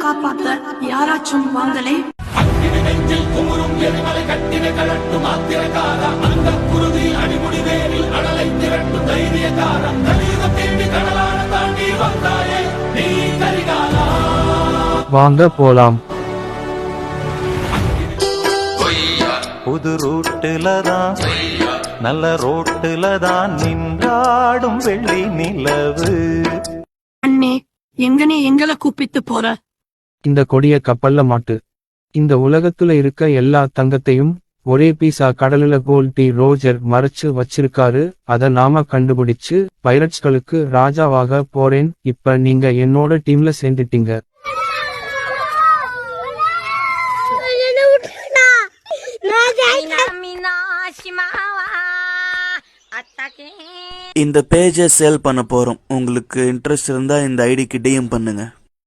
காப்பாத்த யாராச்சும் வாங்களே. வாங்க போலாம். புது ரூட்டுல தான் நல்ல ரோட்டுல தான் நின்றாடும் வெள்ளி நிலவு. அண்ணே, எங்கனே எங்களை கூப்பிட்டு போற? இந்த கொடிய கப்பல்ல மாட்டு. இந்த உலகத்துல இருக்க எல்லா தங்கத்தையும் ஒரே பீஸா கடலுல கோல்டி ரோஜர் மறைச்சு வச்சிருக்காரு. அத நாம கண்டுபிடிச்சு பைரட்ஸ்களுக்கு ராஜாவாக போறேன். இப்ப நீங்க என்னோட டீம்ல சேர்ந்துட்டீங்க. இந்த பேஜை சேல் பண்ண போறோம். உங்களுக்கு இன்ட்ரெஸ்ட் இருந்தா இந்த ஐடிக்கு டிஎம் பண்ணுங்க.